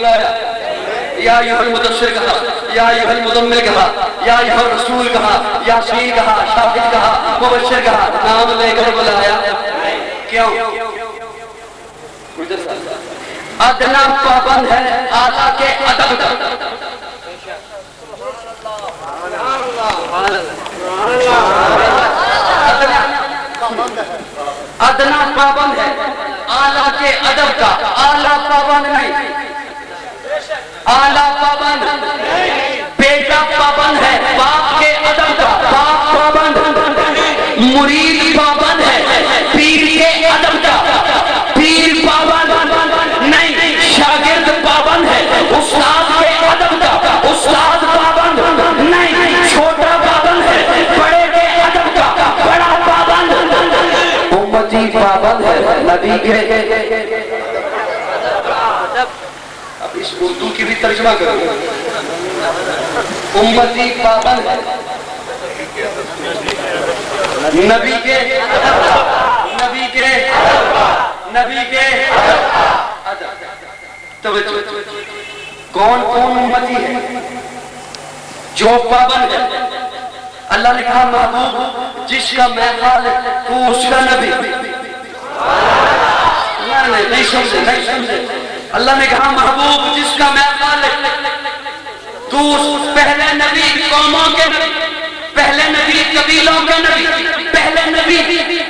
بلایا، یا ایھا المدثر کہا، یا ایھا المزمل کہا، یا ایھا الرسول کہا، یاسین کہا، شاہد کہا، مبشر کہا، نام لے کر بلایا. کیوں؟ ادنا پابند ہے اعلیٰ کے ادب کا. ادنا پابند ہے اعلیٰ کے ادب کا، اعلیٰ پابند نہیں. اعلیٰ پابند بیٹا پابند ہے باپ کے ادب کا، باپ پابند. مرید پابند ہے پیر کے ادب کا، پیر پابند نہیں. شاگرد پابند ہے استاد کے ادب کا، استاد پابند نہیں. چھوٹا پابند ہے بڑے کے ادب کا، بڑا پابند. امتی پابند ہے نبی کے. اب اس اردو کی بھی ترجمہ کرو. امتی پابند ہے نبی کے، نبی کے، نبی کے ادب. توجہ. کون کون امتی ہے جو پابند ہے؟ اللہ نے کہا محبوب جس کا میں خالق تو اس کا نبی. نہیں سمجھے، نہیں سمجھے. اللہ نے کہا محبوب جس کا میں خالق تو پہلے نبی قوموں کے نبی، پہلے نبی قبیلوں کے نبی، پہلے نبی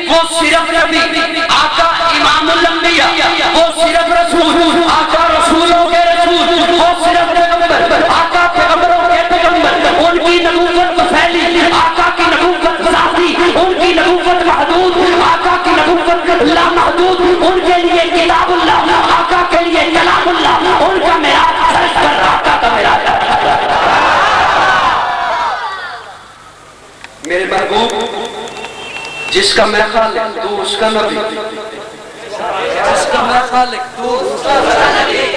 وہ صرف نبی آقا امام الانبیاء، وہ صرف رسول آقا رسولوں کے رسول، وہ صرف پیغمبر آقا پیغمبروں کے پیغمبر. ان کی نبوت پھیلی، آقا کی نبوت ذاتی، ان کی نبوت محدود، آقا کی نبوت لامحدود. ان کے لیے کتاب اللہ، آقا کے لیے کلام اللہ. ان کا معراج سر پر آقا کا معراج. میرے محبوب جس کا میں خالق تو اس کا نبی، جس کا میں خالق تو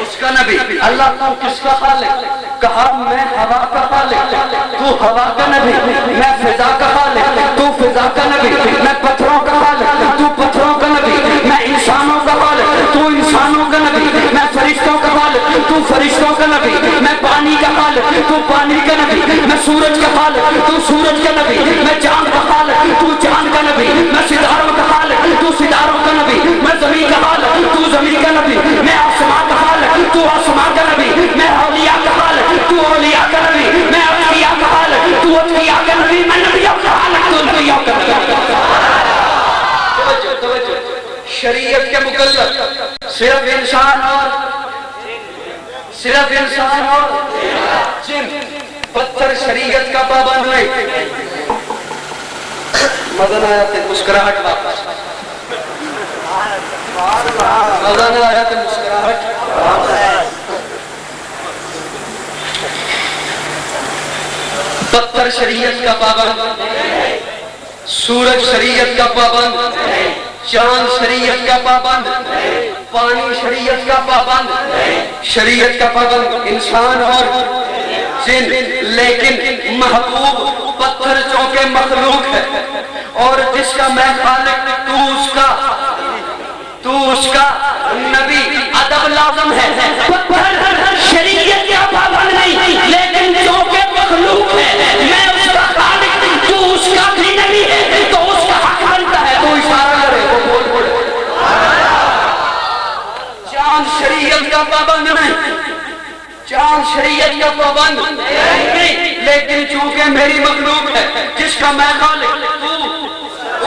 اس کا نبی. اللہ تو کس کا خالق؟ کہا میں ہوا کا خالق تو ہوا کا نبی، میں فضا کا خالق تو فضا کا نبی، میں پتھروں کا خالق تو پتھروں کا نبی، میں انسانوں کا خالق تو انسانوں کا نبی، میں فرشتوں کا خالق تو فرشتوں کا نبی، میں پانی کا خالق تو پانی کا نبی، میں سورج کا خالق تو سورج کا نبی، میں چاند کا خالق تو چاند کا نبی، میں ستاروں کا خالق تو ستاروں کا نبی، میں زمین کا خالق تو زمین کا نبی، میں آسمان کا خالق تو آسمان کا نبی، میں اولیاء کا خالق تو اولیاء کا نبی، میں انبیاء کا خالق تو انبیاء کا نبی، میں نبیوں کا خالق تو انبیاء کا نبی. شریعت کے مکلف صرف انسان اور جن. پتھر شریعت کا پابند نہیں. مزہ نہ آیا تو مسکراہٹ واپس، مزہ نہ آیا تو مسکراہٹ. پتھر شریعت کا پابند، سورج شریعت کا پابند، چاند شریعت کا پابند، پانی شریعت کا پابند، شریعت کا پابند انسان اور جن. لیکن محبوب پتھر جو کہ مخلوق ہے اور جس کا میں خالق تو اس کا نبی. ادب لازم ہے. پتھر شریعت کا پابند نہیں لیکن جو کہ مخلوق ہے میں اس کا خالق تو اس کا بھی نبی ہے تو اس کا حق بنتا ہے تو اشارہ کرے وہ بول بولے. چاند شریعت کا پابند نہیں، چاند شریعت کا پابند نہیں لیکن چونکہ میری مخلوق ہے جس کا میں خالق تو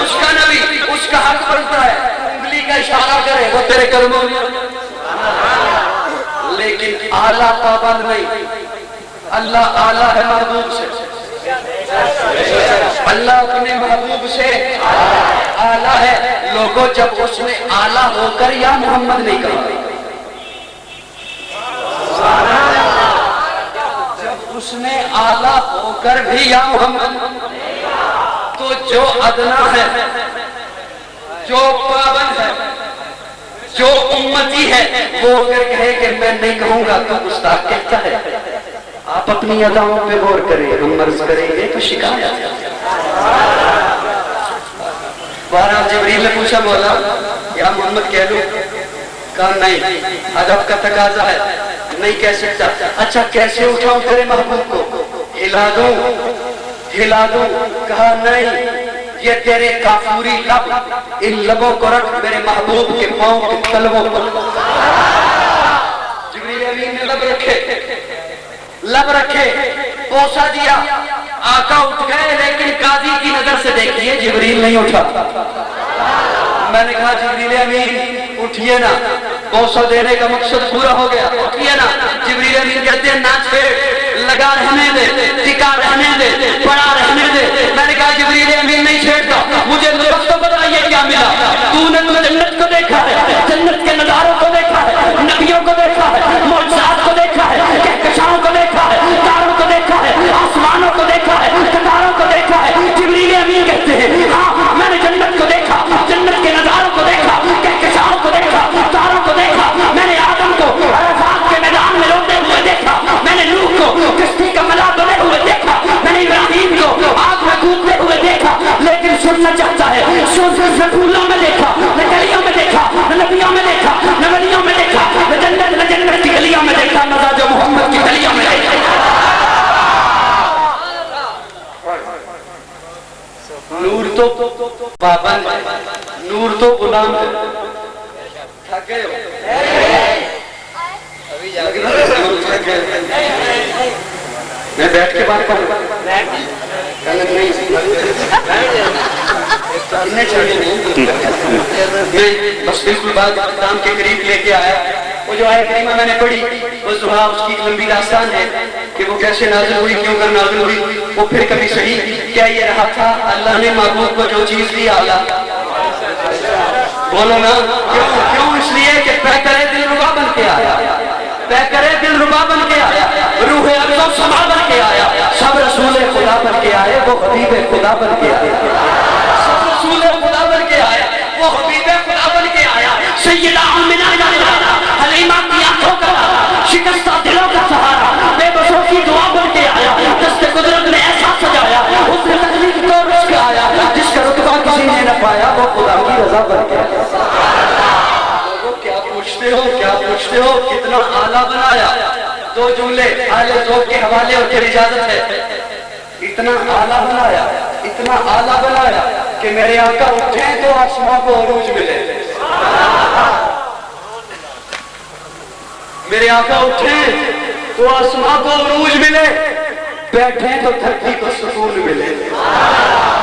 اس کا نبی، اس کا حق بنتا ہے. انگلی کا اشارہ کرے وہ تیرے قدموں میں. لیکن اعلیٰ پابند نہیں. اللہ اعلیٰ ہے محبوب سے، اللہ اپنے محبوب سے اعلیٰ ہے. لوگوں جب اس نے اعلیٰ ہو کر یا محمد نہیں کہا، جب اس نے اعلیٰ ہو کر بھی یا محمد، تو جو ادنا ہے، جو پابند ہے، جو امتی ہے وہ اگر کہے کہ میں نہیں کہوں گا تو گستاخ کہتا ہے. آپ اپنی اداؤں پہ غور کریں، ہم عرض کریں گے تو شکایت. بہرحال جبریل نے پوچھا مولا یا محمد کہہ لوں؟ کہا نہیں، ادب کا تقاضا ہے نہیں کہہ سکتا. اچھا کیسے اٹھاؤں تیرے محبوب کو؟ ہلا دوں. کہا نہیں، یہ تیرے کافوری لب، ان لبوں کو رکھ میرے محبوب کے پاؤں کے تلووں پر. جبریل امین نے لب رکھے، بوسہ دیا. آقا اٹھ گئے، لیکن قاضی کی نظر سے دیکھیے جبریل نہیں اٹھا. میں نے کہا جبریل امین اٹھیے نا، بوسہ دینے کا مقصد پورا ہو گیا، اٹھیے نا. جبریل امین کہتے ہیں نہ چھیڑ، لگا رہنے دے، ٹکا رہنے دے، پڑا رہنے دے. میں نے کہا جبریل امین نہیں چھیڑتا، مجھے تو بتائیے کیا ملا. تو نے جنت کو دیکھا ہے، جنت کے نظاروں کو دیکھا ہے، نبیوں کو دیکھا ہے، معجزات کو دیکھا ہے، کہکشاؤں کو دیکھا ہے، تاروں کو دیکھا ہے، آسمانوں کو دیکھا ہے، ستاروں کو دیکھا ہے. جبریل امین کہتے ہیں ہاں میں نے جنت کو دیکھا، جنت کے نظاروں کو دیکھا، کہکشاؤں کو دیکھا، تاروں کو دیکھا. میں نے آدم کو عرفات کے میدان میں روتے ہوئے دیکھا، میں نے نوح کو کشتی کا ملاح بنے ہوئے دیکھا، میں نے ابراہیم کو آگ میں کودتے ہوئے دیکھا. لیکن سننا چاہتا ہے، نہ پھولوں میں دیکھا، نہ گلیوں میں دیکھا، نہ نبیوں میں دیکھا، نہ ولیوں میں دیکھا، نہ جنت کی گلیوں میں دیکھا، نہ جو محمد کی گلیوں میں دیکھا. نور تو پابند، نور تو غلام ہے. تھکے ہو؟ میں بیٹھ کے بات کروں. بس بالکل بات کام کے قریب لے کے آیا. وہ جو آیت کریمہ میں نے پڑھی، وہ دعا اس کی لمبی داستان ہے کہ وہ کیسے نازل ہوئی، کیوں کر نازل ہوئی. وہ پھر کبھی صحیح کیا یہ رہا تھا اللہ نے محبوب کو جو چیز دی اعلیٰ. بولو نا کیوں؟ اس لیے کہ پیکرے دل ربا بن کے آیا، پیکرے دل ربا بن کے آیا، روح افزا سما بن کے آیا. سب رسول خدا بن کے آئے، وہ حبیب خدا بن کے آئے. سب رسول خدا بن کے آئے، وہ حبیب خدا بن کے آیا. سیدہ آمنہ حلیمہ کی آنکھوں کا شکستہ دلوں کا سہارا، بے بسوں کی دعا بن کے آیا. دست قدرت نے ایسا سجایا، اس نے تخلیق کو رس کے آیا. جس کا رتبہ کسی نے نہ پایا، وہ خدا کی رضا بن کے آیا. کیا پوچھتے ہو کتنا اعلیٰ بنایا. دو جملے آل ذوق کے حوالے اور پھر اجازت ہے. اتنا اعلیٰ بنایا کہ میرے آقا اٹھیں تو آسمان کو عروج ملے. میرے آقا اٹھیں تو آسمان کو عروج ملے، بیٹھیں تو دھرتی کو سکون ملے.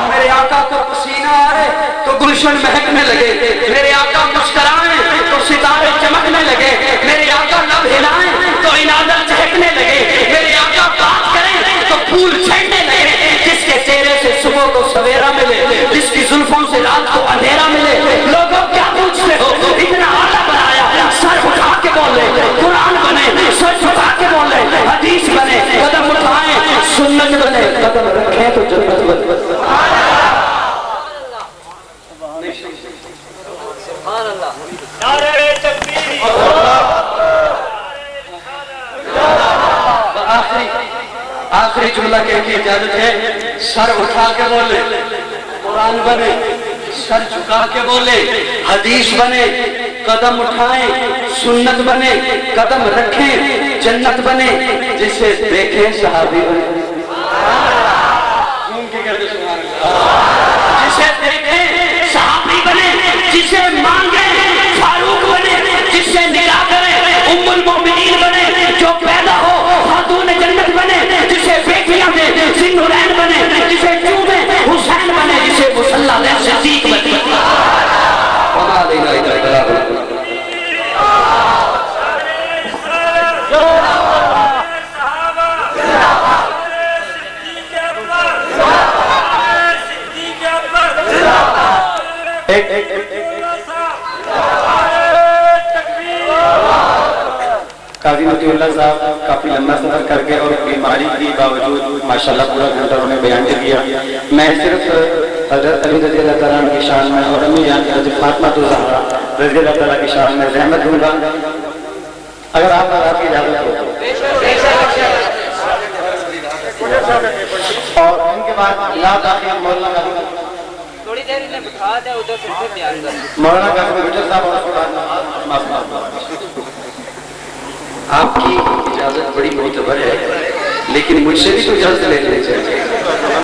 میرے آقا کو پسینہ آئے تو گلشن مہکنے لگے. میرے آقا مسکرائیں تو ستارے چمکنے لگے. میرے آقا لب ہلائیں تو عنادت چہکنے لگے. میرے آقا بات کریں تو پھول چھڑنے لگے. جس کے چہرے سے صبح کو سویرا ملے، جس کی زلفوں سے رات کو اندھیرا ملے. لوگوں کیا پوچھتے ہو؟ اتنا اعلیٰ بنایا. سر اٹھا کے بولے قرآن بنے، سر جھکا کے بولے حدیث بنے، قدم اٹھائیں سنت بنے، قدم رکھیں تو جنت بنے. آخری جملہ کہنے کی اجازت ہے. سر اٹھا کے بولے قرآن بنے، سر جھکا کے بولے حدیث بنے، قدم اٹھائیں سنت بنے، قدم رکھیں جنت بنے. جسے دیکھیں صحابی بنے، جسے دیکھیں صحابی بنے، جسے مانگے فاروق بنے، جسے نگاہ کرے ام المومنین بنے، جو پیدا ہو خاتون جنت بنے، جسے بیٹیاں دے ذوالنورین بنے، جسے چومے حسین بنے، جسے مصلی دے صدیق بنے. قاضی مطیع اللہ صاحب کافی لمبا سفر کر کے اور بیماری کی باوجود ماشاءاللہ پورا گھنٹہ انہوں نے بیان کیا. میں صرف حضرت علی رضی اللہ تعالیٰ عنہ کی شان میں اور امی جان حضرت فاطمہ الزہرا رضی اللہ تعالیٰ کی شان میں زحمت دوں گا. اگر آپ کی اجازت ہو اور ان کے بعد لا داخل مولانا تھوڑی دیر انہیں بٹھا دیا ادھر سے بیان کر مولانا کا بیٹر صاحب اور آپ کی اجازت بڑی معتبر ہے، لیکن مجھ سے بھی تو اجازت لے لینی چاہیے۔